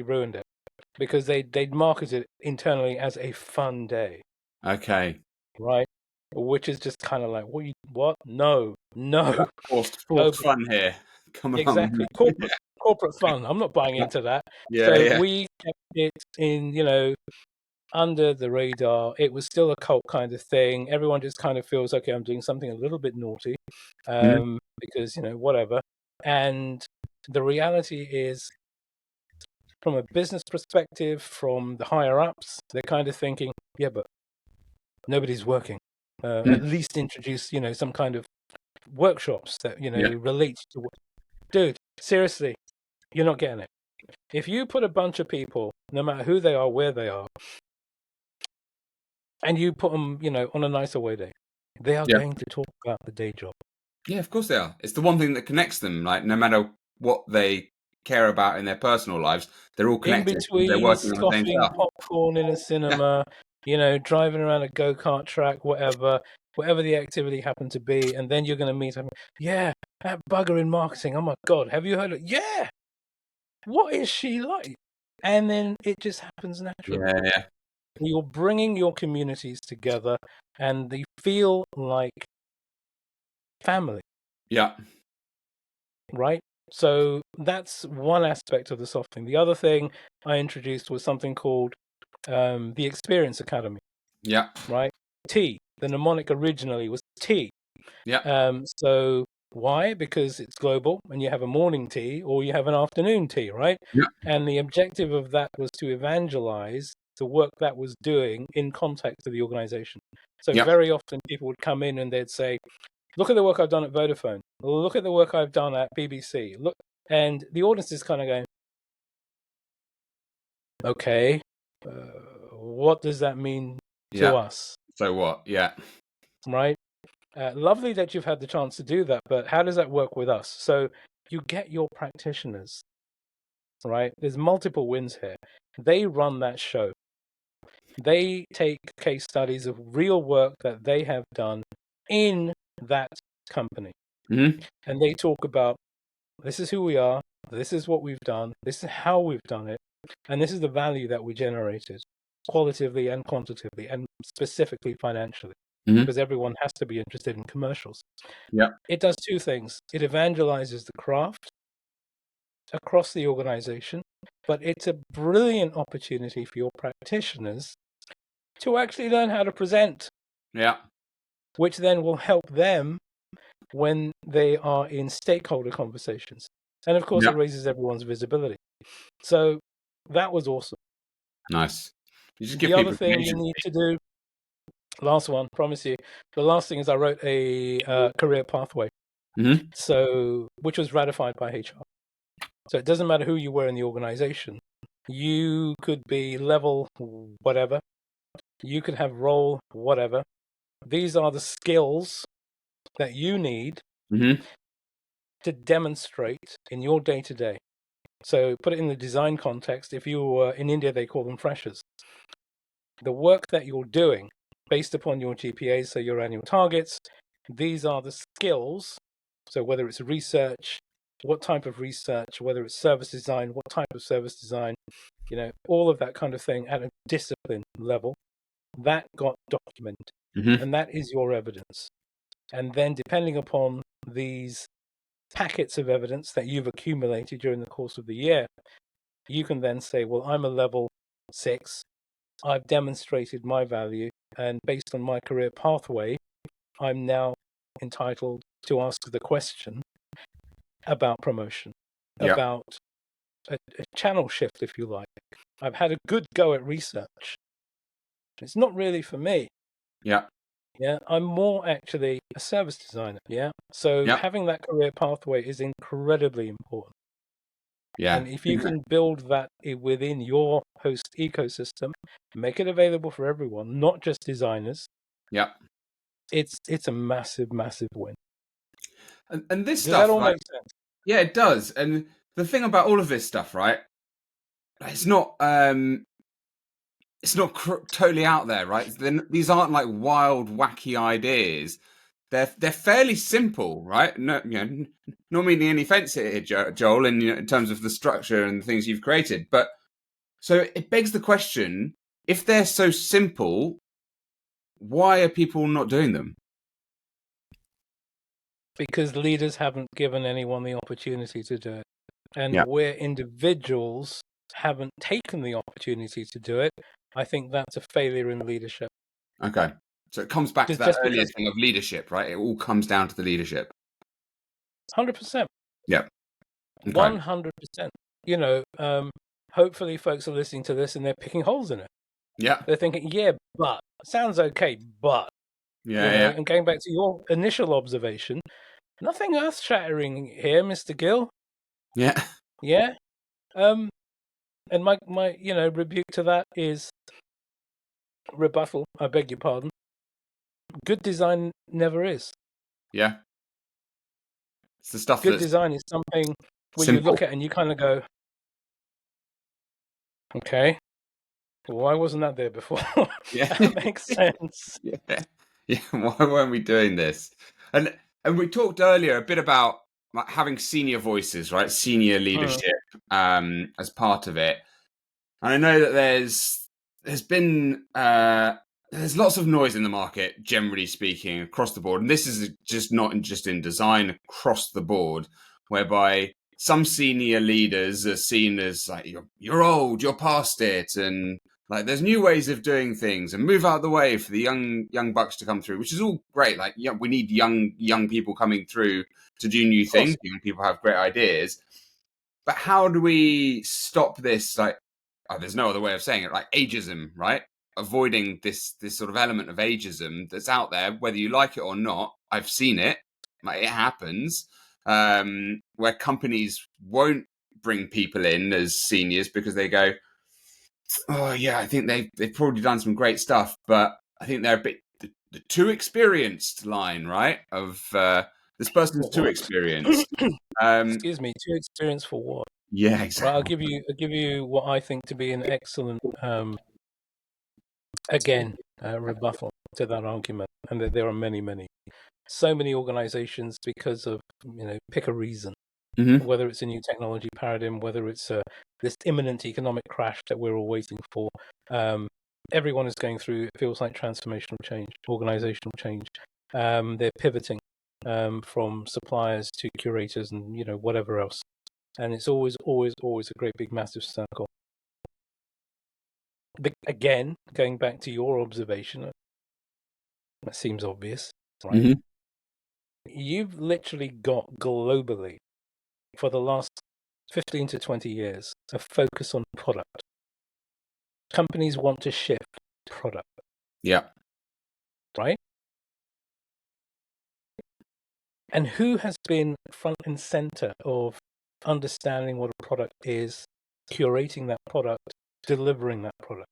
ruined it because they'd marketed it internally as a fun day. Okay. Right? Which is just kind of like, what? No. Forced fun here. Come on. Exactly. Corporate fun. I'm not buying into that. We kept it in, under the radar. It was still a cult kind of thing. Everyone just kind of feels, okay, I'm doing something a little bit naughty because, whatever. And the reality is, from a business perspective, from the higher ups, they're kind of thinking, yeah, but nobody's working. At least introduce, some kind of workshops that, relate to what. Dude, seriously, you're not getting it. If you put a bunch of people, no matter who they are, where they are, and you put them, on a nice away day, they are going to talk about the day job. Yeah, of course they are. It's the one thing that connects them. Like, no matter what they care about in their personal lives, they're all connected. In between, they're working on the same scoffing stuff. popcorn in a cinema, driving around a go-kart track, whatever. whatever the activity happened to be, and then you're going to meet them. Yeah, that bugger in marketing. Oh my God, have you heard of? Yeah, what is she like? And then it just happens naturally. Yeah. You're bringing your communities together, and they feel like family, Yeah. right? So that's one aspect of the soft thing. The other thing I introduced was something called the Experience Academy, Yeah. right? T. The mnemonic originally was T. Yeah. So why? Because it's global, and you have a morning tea or you have an afternoon tea, right? Yeah. And the objective of that was to evangelize the work that was doing in context of the organization. So Yeah. very often people would come in and they'd say, look at the work I've done at Vodafone. Look at the work I've done at BBC. Look, and the audience is kind of going, okay, what does that mean to Yeah. us, So what? Yeah. right? Lovely that you've had the chance to do that, but how does that work with us? So you get your practitioners, right? There's multiple wins here. They run that show. They take case studies of real work that they have done in that company. Mm-hmm. And they talk about, this is who we are, this is what we've done, this is how we've done it, and this is the value that we generated, qualitatively and quantitatively, and specifically financially, because everyone has to be interested in commercials. Yeah. It does two things. It evangelizes the craft across the organization, but it's a brilliant opportunity for your practitioners to actually learn how to present, Yeah. which then will help them when they are in stakeholder conversations. And of course, Yeah. it raises everyone's visibility. So that was awesome. Nice. You just give The other people thing you information. need to do, last one, promise you, the last thing is I wrote a career pathway, Mm-hmm. so which was ratified by HR. So it doesn't matter who you were in the organization. You could be level whatever. You could have role whatever. These are the skills that you need Mm-hmm. to demonstrate in your day-to-day. So put it in the design context. If you were in India, they call them freshers. The work that you're doing based upon your GPAs, so your annual targets, these are the skills. So whether it's research, what type of research, whether it's service design, what type of service design, all of that kind of thing at a discipline level, that got documented. Mm-hmm. And that is your evidence. And then depending upon these packets of evidence that you've accumulated during the course of the year, you can then say, well, I'm a level 6. I've demonstrated my value. And based on my career pathway, I'm now entitled to ask the question about promotion, Yeah. about a channel shift, if you like. I've had a good go at research. It's not really for me. Yeah. Yeah, I'm more actually a service designer. Yeah. So Yeah. having that career pathway is incredibly important. Yeah. And if you can build that within your host ecosystem, make it available for everyone, not just designers. Yeah. It's a massive, massive win. And this Does stuff, that all right? make sense? Yeah, it does. And the thing about all of this stuff, right? It's not totally out there, right? These aren't like wild, wacky ideas. They're fairly simple, right? No, not meaning any offence here, Joel, in terms of the structure and the things you've created. But so it begs the question: if they're so simple, why are people not doing them? Because leaders haven't given anyone the opportunity to do it. And Yeah. where individuals haven't taken the opportunity to do it, I think that's a failure in leadership. Okay. So it comes back to that Just earlier because thing of leadership, right? It all comes down to the leadership. 100%. Yeah. Okay. 100%. Hopefully folks are listening to this and they're picking holes in it. Yeah. They're thinking, yeah, but sounds okay, but Yeah. and going back to your initial observation, nothing earth shattering here, Mr. Gill. Yeah. Yeah. And my rebuke to that is rebuttal, I beg your pardon. Good design never is. Yeah. It's the stuff Good that's design is something where simple. you look at and you kind of go, okay, why wasn't that there before? Yeah. That makes sense. Yeah. Yeah, why weren't we doing this? And we talked earlier a bit about like having senior voices, right? Senior leadership as part of it. And I know that there's been there's lots of noise in the market, generally speaking, across the board. And this is just not just in design, across the board, whereby some senior leaders are seen as like you're old, you're past it, and like there's new ways of doing things, and move out of the way for the young bucks to come through, which is all great. Like, yeah, we need young people coming through to do new Of course. things. Young people have great ideas, but how do we stop this? Like, there's no other way of saying it. Like ageism, right? Avoiding this sort of element of ageism that's out there, whether you like it or not. I've seen it. Like, it happens where companies won't bring people in as seniors because they go, oh yeah, I think they've probably done some great stuff, but I think they're a bit the too experienced line, right? Of this person's too What? experienced. Excuse me, too experienced for what? Yeah, Right, I'll exactly. give you what I think to be an excellent again rebuttal to that argument, and that there are many, so many organizations because of pick a reason, Mm-hmm. whether it's a new technology paradigm, whether it's this imminent economic crash that we're all waiting for. Everyone is going through, it feels like, transformational change, organizational change. They're pivoting from suppliers to curators and whatever else, and it's always a great big massive circle. Again, going back to your observation, that seems obvious, right? Mm-hmm. You've literally got globally for the last 15 to 20 years a focus on product. Companies want to shift product, Yeah. right? And who has been front and center of understanding what a product is, curating that product, delivering that product?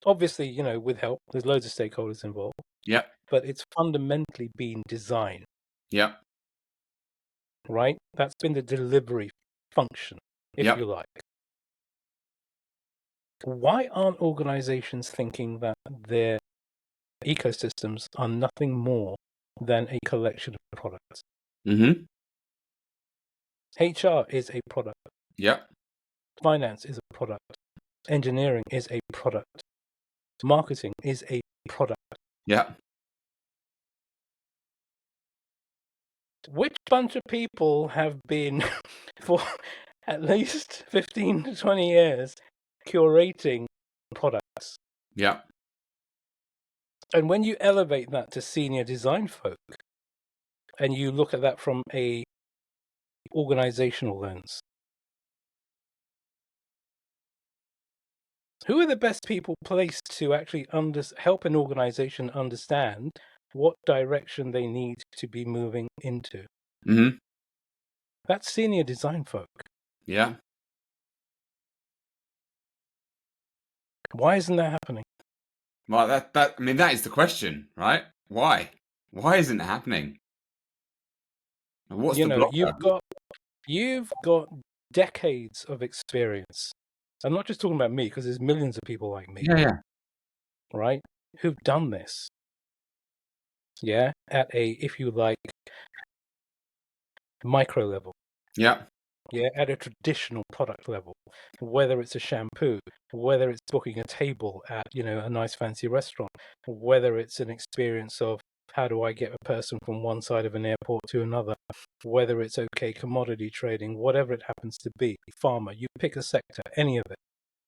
Obviously, with help, there's loads of stakeholders involved, Yeah. but it's fundamentally been design, Yeah. right? That's been the delivery function, if Yeah. you like. Why aren't organizations thinking that their ecosystems are nothing more than a collection of products? Mm-hmm. HR is a product. Yeah. Finance is a product. Engineering is a product. Marketing is a product. Yeah. Which bunch of people have been for at least 15 to 20 years curating products? Yeah. And when you elevate that to senior design folk and you look at that from a organizational lens, who are the best people placed to actually help an organization understand what direction they need to be moving into? Mm-hmm. That's senior design folk. Yeah. Why isn't that happening? Well, I mean, that is the question, right? Why? Why isn't it happening? What's the blocker? You've got decades of experience. I'm not just talking about me, because there's millions of people like me, Yeah. Yeah. right, who've done this. Yeah, at a, if you like, micro level. Yeah. Yeah, at a traditional product level, whether it's a shampoo, whether it's booking a table at a nice fancy restaurant, whether it's an experience of how do I get a person from one side of an airport to another, whether it's commodity trading, whatever it happens to be, pharma, you pick a sector, any of it,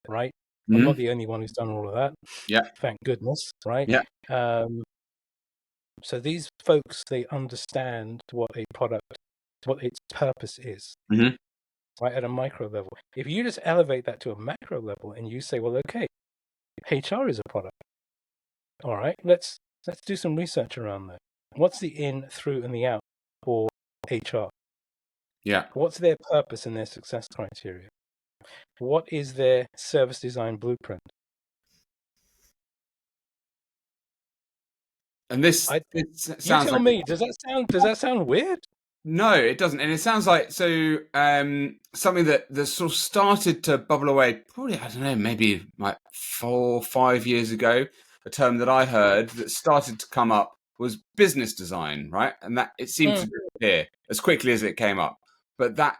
right? I'm not Mm-hmm. the only one who's done all of that, Yeah. thank goodness, right? Yeah. So these folks, they understand what a product, what its purpose is, Mm-hmm. right, at a micro level. If you just elevate that to a macro level and you say, well, okay, HR is a product. All right, let's do some research around that. What's the in, through, and the out for HR? Yeah. What's their purpose and their success criteria? What is their service design blueprint? And this You sounds tell like me, does that sound weird? no, it doesn't, and it sounds like something that sort of started to bubble away. Probably, I don't know, maybe like 4 or 5 years ago. A term that I heard that started to come up was business design, right? And that it seemed to disappear as quickly as it came up. But that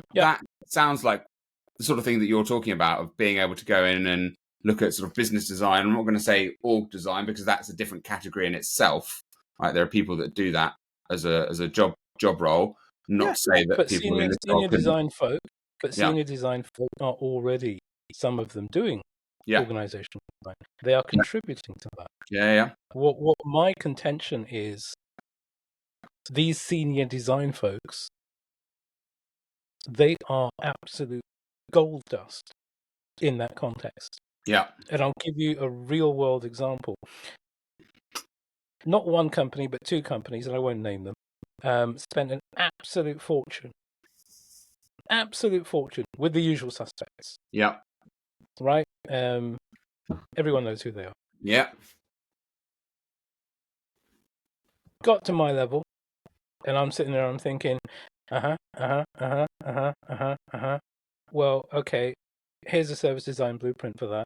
sounds like the sort of thing that you're talking about, of being able to go in and look at sort of business design. I'm not going to say org design, because that's a different category in itself, right? There are people that do that as a job role. Not say that but people in this senior design folk, Yeah. senior design folk are already, some of them, doing Yeah. organizational design. They are contributing to that. Yeah. What my contention is, these senior design folks, they are absolute gold dust in that context. Yeah. And I'll give you a real world example. Not one company, but two companies, and I won't name them, spent an absolute fortune with the usual suspects. Yeah. Right? Everyone knows who they are. Yeah. Got to my level, and I'm sitting there, I'm thinking, well, okay, here's a service design blueprint for that,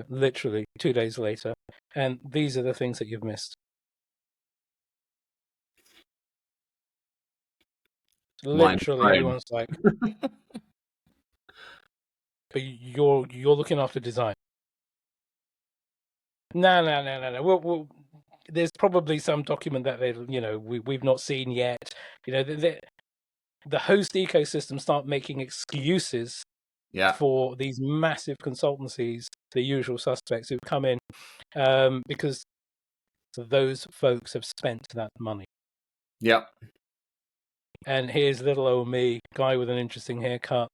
literally 2 days later, and these are the things that you've missed. Literally, everyone's like, but you're looking after design. No. Well, there's probably some document that we've not seen yet. The host ecosystem start making excuses for these massive consultancies, the usual suspects who've come in, because those folks have spent that money. Yep. And here's little old me, guy with an interesting haircut,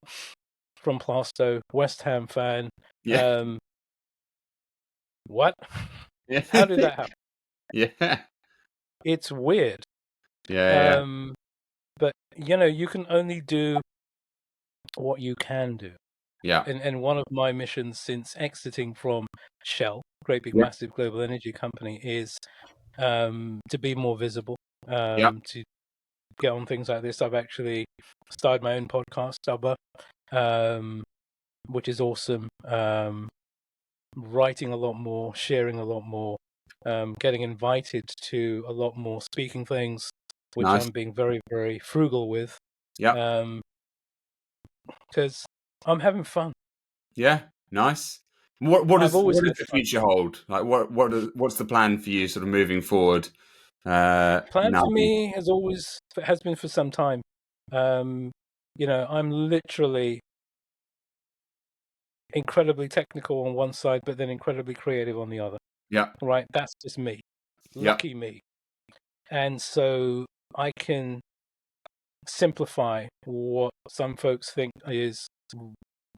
from Plaistow, West Ham fan. Yeah. What? Yeah. How did that happen? Yeah. It's weird. Yeah. But you can only do what you can do. Yeah. And one of my missions since exiting from Shell, great big massive global energy company, is to be more visible, to get on things like this. I've actually started my own podcast, Ubba, which is awesome. Writing a lot more, sharing a lot more, getting invited to a lot more speaking things, which I'm being very, very frugal with. Yeah. Because I'm having fun. Yeah. Nice. What does the future hold? Like, what's the plan for you, sort of moving forward? Plan for me has been for some time. I'm literally incredibly technical on one side, but then incredibly creative on the other. Yeah. Right. That's just me. Lucky me. And so I can simplify what some folks think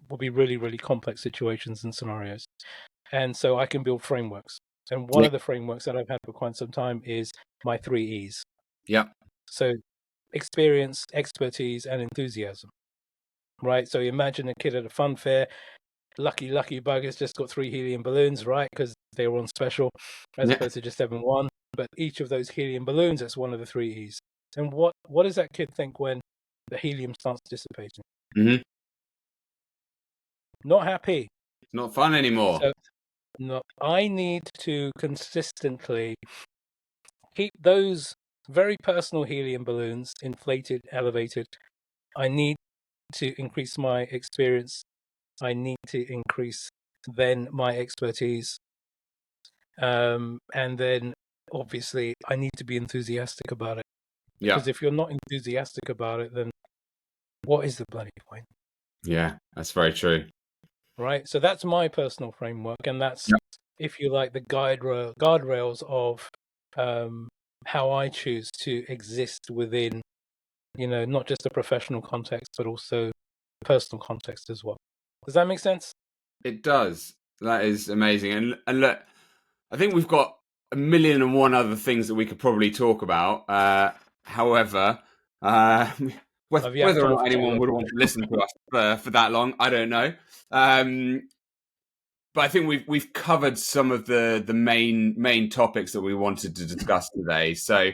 will be really, really complex situations and scenarios. And so I can build frameworks. And one of the frameworks that I've had for quite some time is my 3 E's. Yeah. So experience, expertise, and enthusiasm. Right? So imagine a kid at a fun fair. Lucky buggers just got 3 helium balloons, right? Because they were on special, as opposed to just having one. But each of those helium balloons, that's one of the 3 E's. And what does that kid think when the helium starts dissipating? Mm-hmm. Not happy. It's not fun anymore. So, no, I need to consistently keep those very personal helium balloons inflated, elevated. I need to increase my experience. I need to increase then my expertise. And then obviously I need to be enthusiastic about it. Yeah. Because if you're not enthusiastic about it, then what is the bloody point? Yeah, that's very true. Right. So that's my personal framework, and that's, if you like, the guardrails of how I choose to exist within, not just a professional context, but also personal context as well. Does that make sense? It does. That is amazing. And look, I think we've got 1,000,001 other things that we could probably talk about. However, whether or not anyone would want to listen to us for that long, I don't know. But I think we've covered some of the main topics that we wanted to discuss today. So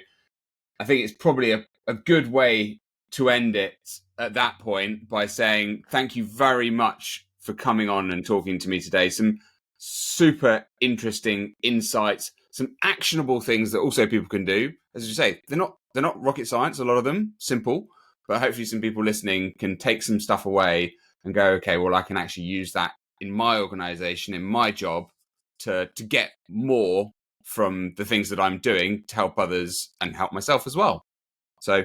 I think it's probably a good way to end it at that point by saying thank you very much for coming on and talking to me today. Some super interesting insights, some actionable things that also people can do. As you say, they're not rocket science. A lot of them simple, but hopefully some people listening can take some stuff away and go, okay, well, I can actually use that in my organization, in my job, to get more from the things that I'm doing to help others and help myself as well. So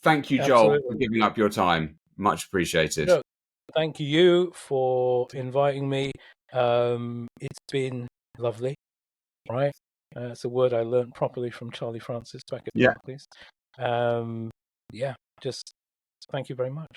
thank you, Joel, Absolutely. for giving up your time. Much appreciated. No, thank you for inviting me. It's been lovely, right? It's a word I learned properly from Charlie Francis back at Yeah. Barclays. Yeah, just thank you very much.